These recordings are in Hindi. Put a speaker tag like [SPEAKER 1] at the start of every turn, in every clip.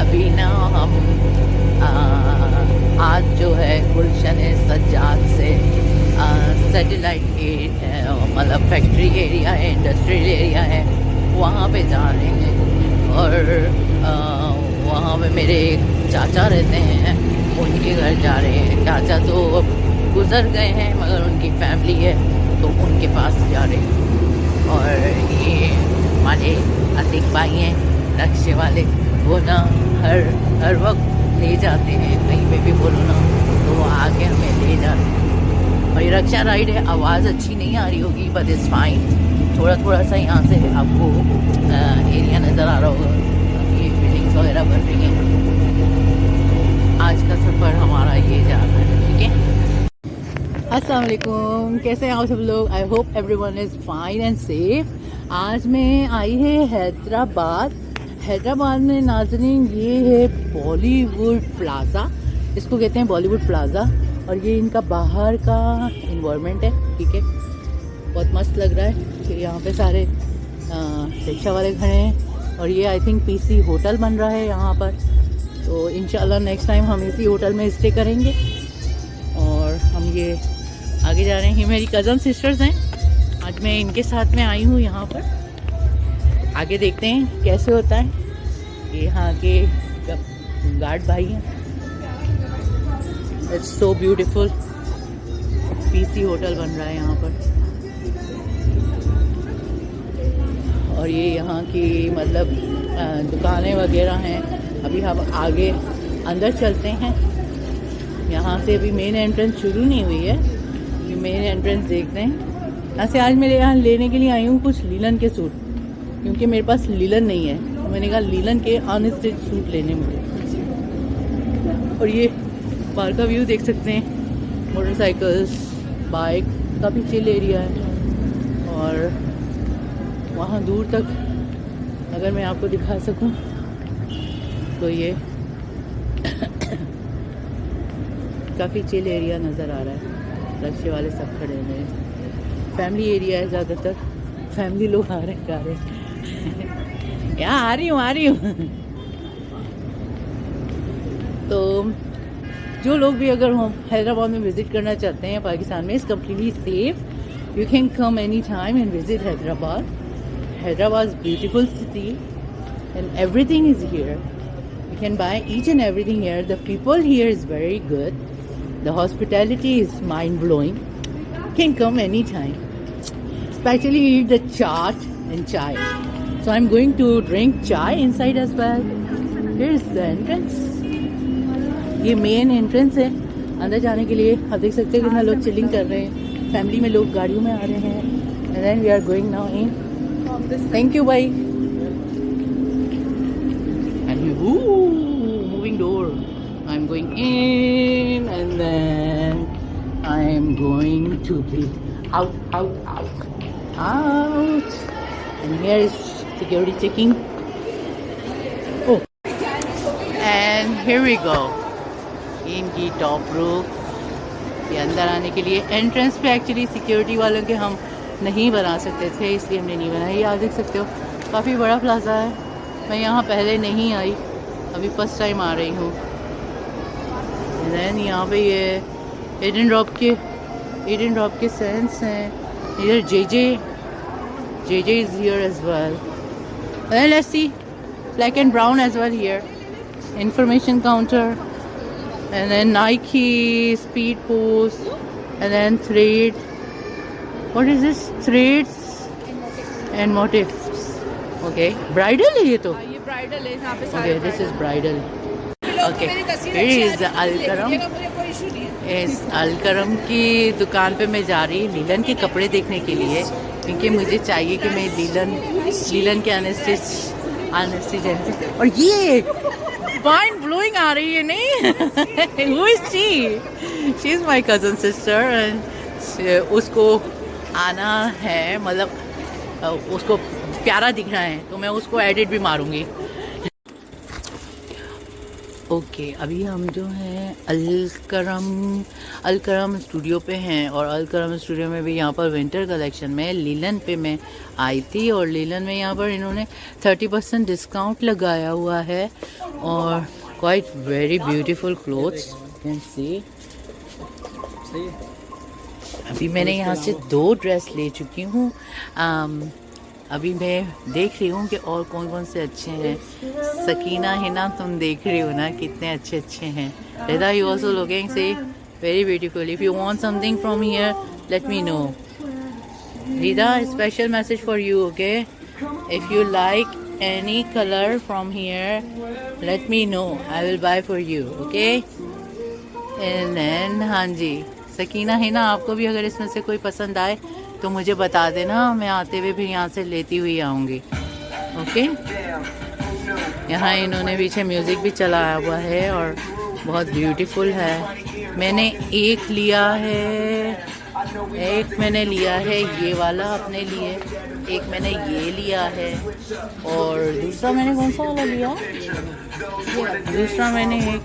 [SPEAKER 1] अभी ना हम आज जो है गुलशन सज्जाद से सैटेलाइट मतलब फैक्ट्री एरिया है, इंडस्ट्रियल एरिया है, वहाँ पे जा रहे हैं। और वहाँ पे मेरे एक चाचा रहते हैं, उनके घर जा रहे हैं। चाचा तो गुज़र गए हैं मगर उनकी फैमिली है तो उनके पास जा रहे हैं। और ये हमारे अतिक भाई हैं रक्शे वाले, वो ना हर वक्त ले जाते हैं, कहीं पे भी बोलो ना तो वो आके हमें ले जाते हैं। और ये रक्षा राइड है, आवाज़ अच्छी नहीं आ रही होगी बट इज़ फाइन। थोड़ा सा यहाँ से आपको एरिया नज़र आ रहा होगा, ये बिल्डिंग्स वगैरह बन रही हैं। आज का सफ़र हमारा ये जा रहा है, ठीक है। अस्सलाम वालेकुम, कैसे हैं आप सब लोग? I hope everyone is fine and safe. आज मैं आई है हैदराबाद में नाज़रीन, ये है बॉलीवुड प्लाज़ा, इसको कहते हैं बॉलीवुड प्लाज़ा। और ये इनका बाहर का इन्वायरमेंट है, ठीक है। बहुत मस्त लग रहा है कि यहाँ पे सारे रिक्शा वाले खड़े हैं। और ये आई थिंक पीसी होटल बन रहा है यहाँ पर, तो इंशाल्लाह नेक्स्ट टाइम हम इसी होटल में स्टे करेंगे। और हम ये आगे जा रहे हैं। ये मेरी कज़न सिस्टर्स हैं, आज मैं इनके साथ में आई हूँ यहाँ पर। आगे देखते हैं कैसे होता है। ये यहाँ के गार्ड भाई हैं। It's so beautiful, PC hotel बन रहा है यहाँ पर। और ये यहाँ की मतलब दुकानें वगैरह हैं। अभी हम आगे अंदर चलते हैं। यहाँ से अभी मेन एंट्रेंस शुरू नहीं हुई है, ये मेन एंट्रेंस देखते हैं। यहाँ से आज मेरे यहाँ लेने के लिए आई हूँ कुछ लीलन के सूट, क्योंकि मेरे पास लीलन नहीं है, तो मैंने कहा लीलन के अनस्टिच सूट लेने मुझे। और ये बाहर का व्यू देख सकते हैं, मोटरसाइकिल्स, बाइक, काफ़ी चिल एरिया है। और वहाँ दूर तक अगर मैं आपको दिखा सकूँ तो ये काफ़ी चिल एरिया नज़र आ रहा है। रिक्शे वाले सब खड़े हुए हैं, फैमिली एरिया है ज़्यादातर, फैमिली लोग आ रहे हैं, जा रहे हैं। यहाँ आ रही हूँ। तो जो लोग भी अगर हम हैदराबाद में विज़िट करना चाहते हैं, पाकिस्तान में, is completely safe. You can come any time and visit Hyderabad. Hyderabad is beautiful city and everything is here. You can buy each and everything here. The people here is very good. The hospitality is mind-blowing. You can come anytime. Especially eat the chaat and chai. So I'm going to drink chai inside as well. Here's the entrance. ये मेन एंट्रेंस है अंदर जाने के लिए। आप देख सकते हैं कितना लोग चिलिंग कर रहे हैं, फैमिली में लोग गाड़ियों में आ रहे हैं। And then we are going now in. Thank you, bye. Moving door. I'm going in and then I'm going to be out. And here is security checking. Oh, and here we go. इनकी टॉप रूफ। ये अंदर आने के लिए एंट्रेंस पे एक्चुअली सिक्योरिटी वालों के हम नहीं बना सकते थे, इसलिए हमने नहीं बनाया। ये आप देख सकते हो काफ़ी बड़ा प्लाज़ा है। मैं यहाँ पहले नहीं आई, अभी फर्स्ट टाइम आ रही हूँ। दैन यहाँ पे ये एडन ड्रॉप के सेंस हैं। इधर J is here as well. Then let's see black and brown as well here. Information counter, and then Nike, Speed Post, and then Thread. What is this? Threads and motifs. Okay, bridal है ये तो।
[SPEAKER 2] ये ब्राइडल है, यहाँ पे सारे
[SPEAKER 1] Okay, this is bridal. Okay, here is Alkaram. इस अलकरम की दुकान पे मैं जा रही लीलन के कपड़े देखने के लिए, क्योंकि मुझे चाहिए कि मैं लीलन के अनस्टिच। और ये माइंड ब्लोइंग आ रही है नहीं? Who is she? She is my cousin sister and उसको आना है, मतलब उसको प्यारा दिखना है तो मैं उसको एडिट भी मारूंगी। ओके अभी हम जो हैं अलकरम स्टूडियो पे हैं, और अलकरम स्टूडियो में भी यहाँ पर विंटर कलेक्शन में लीलन पे मैं आई थी, और लीलन में यहाँ पर इन्होंने 30% डिस्काउंट लगाया हुआ है, और quite very beautiful clothes can see. अभी मैंने यहाँ से 2 ड्रेस ले चुकी हूँ। अभी मैं देख रही हूँ कि और कौन कौन से अच्छे हैं। सकीना हिना तुम देख रही हो ना कितने अच्छे अच्छे हैं। Rida you also looking so very beautiful. If you want something from here let me know. Rida special message for you, okay? If you like any colour from here let me know, I will buy for you, okay? And then हाँ जी सकीना हिना, आपको भी अगर इसमें से कोई पसंद आए तो मुझे बता देना, मैं आते हुए फिर यहाँ से लेती हुई आऊँगी, ओके? यहाँ इन्होंने पीछे म्यूज़िक भी चलाया हुआ है और बहुत ब्यूटीफुल है। मैंने एक मैंने लिया है ये वाला अपने लिए, एक मैंने ये लिया है, और दूसरा मैंने कौन सा वाला लिया? दूसरा मैंने एक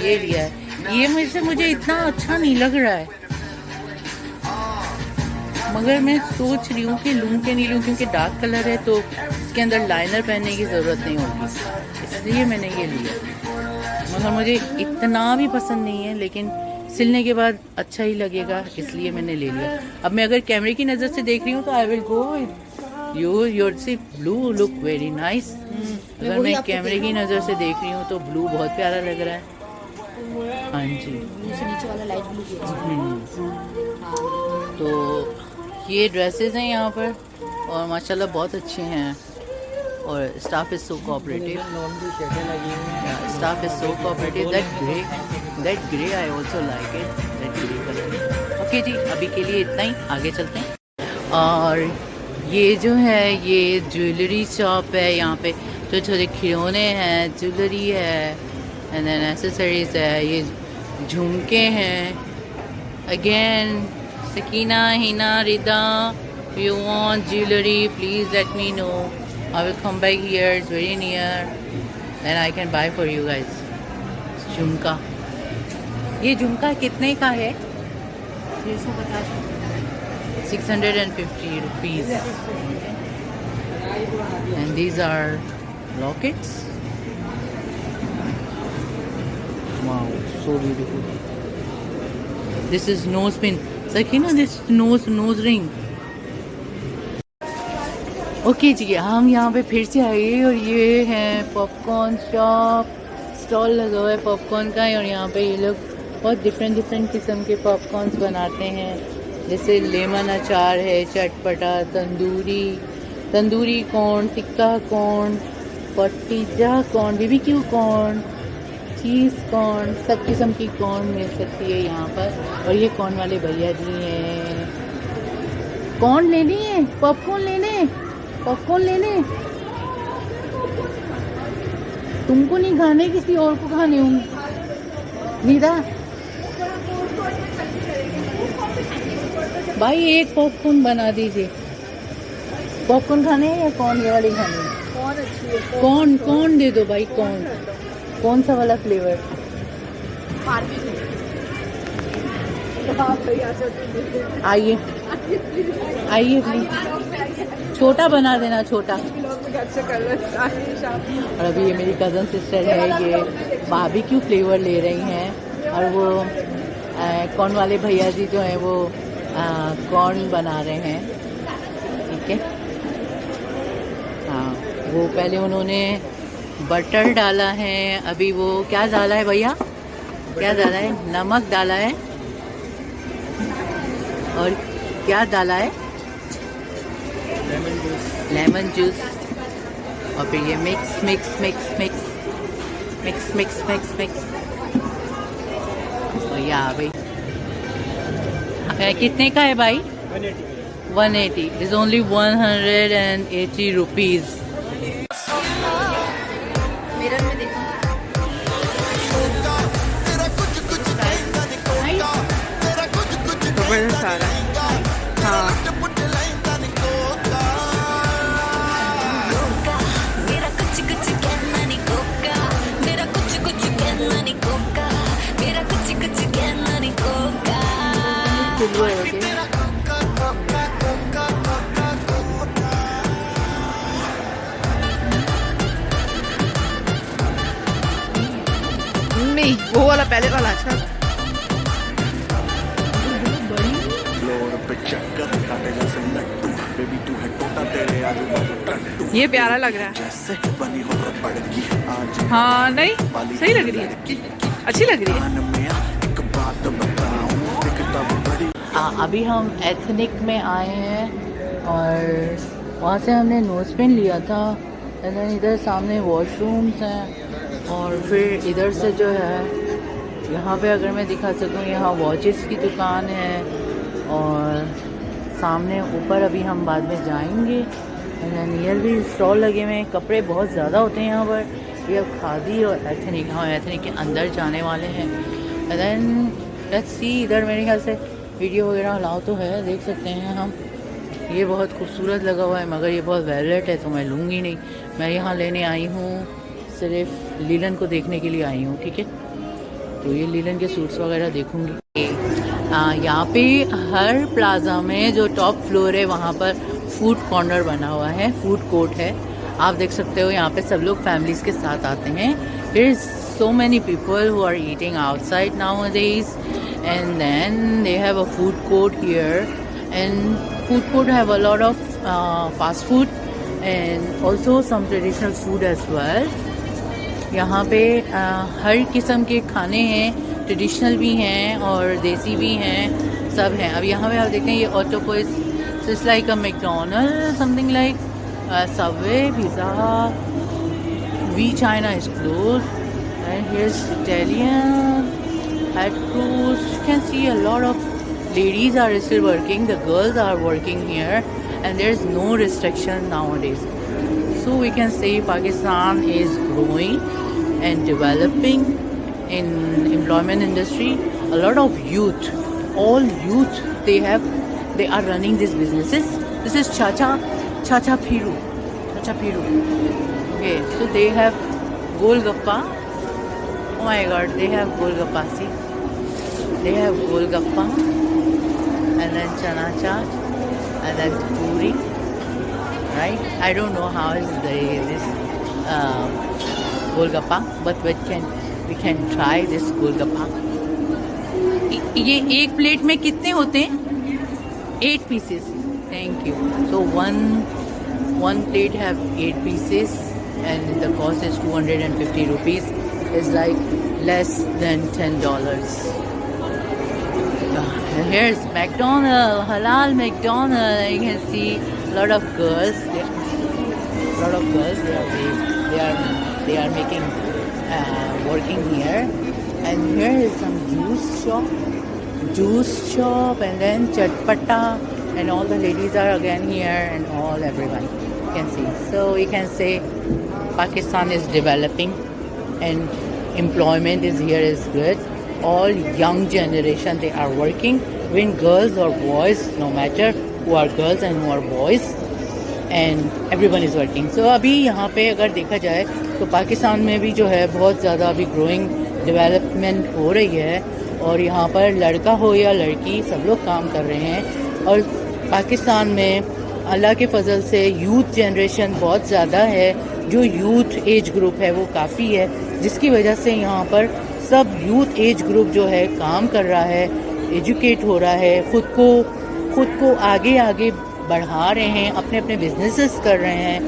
[SPEAKER 1] ये लिया है। ये मुझे इतना अच्छा नहीं लग रहा है, मगर मैं सोच रही हूँ कि लूँ कि नहीं लूँ, क्योंकि डार्क कलर है तो इसके अंदर लाइनर पहनने की ज़रूरत नहीं होगी, इसलिए मैंने ये लिया। मगर मुझे इतना भी पसंद नहीं है, लेकिन सिलने के बाद अच्छा ही लगेगा, इसलिए मैंने ले लिया। अब मैं अगर कैमरे की नज़र से देख रही हूँ तो I will go with your sea blue look very nice. अगर मैं कैमरे की नज़र से देख रही हूँ तो ब्लू बहुत प्यारा लग रहा है। हाँ जी,
[SPEAKER 2] नीचे वाला लाइट ब्लू।
[SPEAKER 1] तो ये ड्रेसेस हैं यहाँ पर, और माशाल्लाह बहुत अच्छे हैं, और staff is so cooperative. Staff is so cooperative. That grey I also like it, that grey colour. Okay जी, अभी के लिए इतना ही, आगे चलते हैं। और ये जो है ये ज्वेलरी शॉप है, यहाँ पे छोटे छोटे खिलौने हैं, ज्वेलरी है, एंड देन एसेसरीज है, ये झुमके हैं। Again Sakina, Hina, Rida, if you want jewelry, please let me know. I will come back here. It's very near, and I can buy for you guys. झुमका, ये झुमका कितने का है? 650 rupees. And these are lockets. Wow, so beautiful. This is nose pin. Sakina, this nose ring. Okay जी, हम यहाँ पे फिर से आए, और ये है पॉपकॉर्न शॉप, स्टॉल लगा हुआ है पॉपकॉर्न का, और यहाँ पे ये लोग बहुत डिफरेंट किस्म के पॉपकॉर्न्स बनाते हैं, जैसे लेमन अचार है, चटपटा, तंदूरी कॉर्न, टिक्का कॉर्न, पटीजा corn, BBQ corn, cheese corn, सब किस्म की कॉर्न मिल सकती है यहाँ पर। और ये कॉर्न वाले भैया जी हैं। कॉर्न लेनी है, पॉपकॉर्न लेने, तुमको नहीं खाने, किसी और को खाने होंगे। नीदा भाई एक पॉपकॉर्न बना दीजिए। पॉपकॉर्न खाने हैं या कॉर्न ये वाली खानी है? कॉर्न दे दो भाई, कौन सा वाला फ्लेवर? आइए प्लीज, छोटा बना देना, छोटा। और अभी ये मेरी कज़न सिस्टर है, ये बारबेक्यू फ्लेवर ले रही हैं, और वो कॉर्न वाले भैया जी जो हैं वो कॉर्न बना रहे हैं, ठीक है? हाँ, वो पहले उन्होंने बटर डाला है, अभी वो क्या डाला है भैया, क्या डाला है? नमक डाला है, और क्या डाला है? लेमन जूस, और फिर ये मिक्स। तो या भाई कितने का है भाई? 180 इज ओनली 180 रुपीज़।
[SPEAKER 2] मिरर में देखो।
[SPEAKER 3] ज़बरदस्त आ रहा है। हाँ
[SPEAKER 4] मेरा कुछ कुछ कहना नहीं कोका, मेरा कुछ कुछ कहना नहीं कोका, मेरा कुछ कुछ कहना नहीं कोका।
[SPEAKER 3] सिल्वर हो गया। नहीं वो वाला पहले वाला अच्छा। ये प्यारा लग रहा है। हाँ नहीं सही लग रही है, अच्छी लग रही है।
[SPEAKER 1] अभी हम एथनिक में आए हैं और वहाँ से हमने नोजपिन लिया था। एंड देन इधर सामने वॉशरूम्स हैं और फिर इधर से जो है यहाँ पे अगर मैं दिखा सकूँ, यहाँ वॉचेस की दुकान है और सामने ऊपर अभी हम बाद में जाएंगे। एंड देन नियर भी स्टॉल लगे हुए हैं, कपड़े बहुत ज़्यादा होते हैं यहाँ पर। ये अब खादी और एथनिक, हाँ एथनिक के अंदर जाने वाले हैं। एंड देन लेट्स सी, इधर मेरे ख्याल से वीडियो वगैरह अलाउ तो है, देख सकते हैं हम। ये बहुत खूबसूरत लगा हुआ है मगर ये बहुत वेलवेट है तो मैं लूँगी नहीं। मैं यहाँ लेने आई हूँ सिर्फ लीलन को देखने के लिए आई हूँ, ठीक है। तो ये लीलन के सूट्स वगैरह देखूँगी। यहाँ पे हर प्लाजा में जो टॉप फ्लोर है वहाँ पर फूड कॉर्नर बना हुआ है, फूड कोर्ट है। आप देख सकते हो यहाँ पे सब लोग फैमिलीज़ के साथ आते हैं। There is so many people who are eating outside nowadays, and then they have a food court here, and food court have a lot of fast food and also some traditional food as well. यहाँ पे हर किस्म के खाने हैं, ट्रेडिशनल भी हैं और देसी भी हैं, सब हैं। अब यहाँ पे आप देखते हैं ये ऑटोपोइस, it's like a McDonald, something like Subway, pizza, we China is close, and here's Italian, at cruise. You can see a lot of ladies are still working, the girls are working here, and there's no restriction nowadays. So we can say Pakistan is growing and developing in employment industry. A lot of youth, all youth, they are running these businesses. This is Chacha Phiru. Okay, so they have Golgappa. Oh my god, they have Golgappa, see? They have Golgappa, and then Chana Chaat, and then Puri, right? I don't know how is this Golgappa, but we can try this Golgappa. ये एक प्लेट में कितने होते हैं? 8 pieces. Thank you. So one plate have 8 pieces, and the cost is 250 rupees. Is like less than $10. Here's McDonald's, halal McDonald's. You can see a lot of girls. They are making working here. And here is some juice shop, and then chatpata, and all the ladies are again here, and everyone you can see. So we can say Pakistan is developing, and employment is here is good. All young generation, they are working, when girls or boys, no matter who are girls and who are boys, and everyone is working. So अभी यहाँ पे अगर देखा जाए तो पाकिस्तान में भी जो है बहुत ज़्यादा अभी ग्रोइंग डेवलपमेंट हो रही है, और यहाँ पर लड़का हो या लड़की सब लोग काम कर रहे हैं। और पाकिस्तान में अल्लाह के फजल से यूथ जनरेशन बहुत ज़्यादा है, जो यूथ एज ग्रुप है वो काफ़ी है, जिसकी वजह से यहाँ पर सब यूथ एज ग्रुप जो है काम कर रहा है, एजुकेट हो रहा है, खुद को आगे बढ़ा रहे हैं, अपने बिजनेसेस कर रहे हैं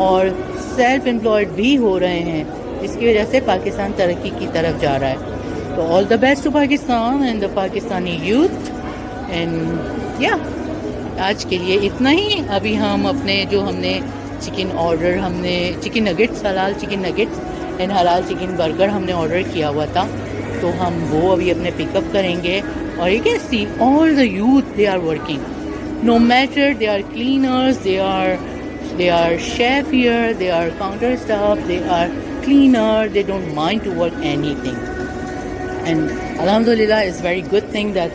[SPEAKER 1] और सेल्फ एम्प्लॉयड भी हो रहे हैं, जिसकी वजह से पाकिस्तान तरक्की की तरफ जा रहा है। तो all the best to Pakistan and the Pakistani youth. And या आज के लिए इतना ही। अभी हम अपने जो हमने चिकन नगेट्स, हलाल चिकन नगेट्स एंड हलाल चिकन बर्गर हमने ऑर्डर किया हुआ था, तो हम वो अभी अपने पिकअप करेंगे। और you can see all the youth, they are working, no matter they are cleaners, they are chef here, they are counter staff, they are cleaner, they don't mind to work anything. And alhamdulillah, it's very good thing that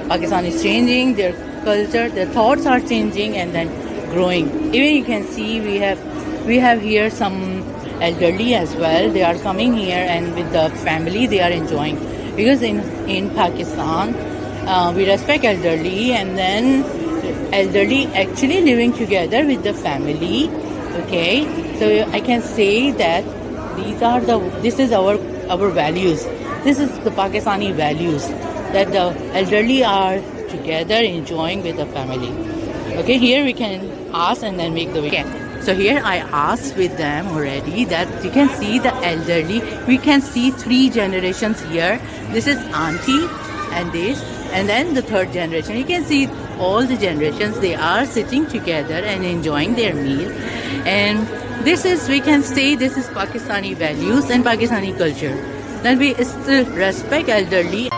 [SPEAKER 1] Pakistan is changing, their culture, their thoughts are changing and then growing. Even you can see we have here some elderly as well. They are coming here and with the family they are enjoying, because in Pakistan we respect elderly, and then elderly actually living together with the family. Okay, so I can say that this is our values. This is the Pakistani values, that the elderly are together enjoying with the family. Okay, here we can ask and then make the way. Okay. So here I asked with them already that you can see the elderly. We can see 3 generations here. This is auntie and this, and then the 3rd generation. You can see all the generations. They are sitting together and enjoying their meal. And this is, we can say, this is Pakistani values and Pakistani culture. That we still respect elderly.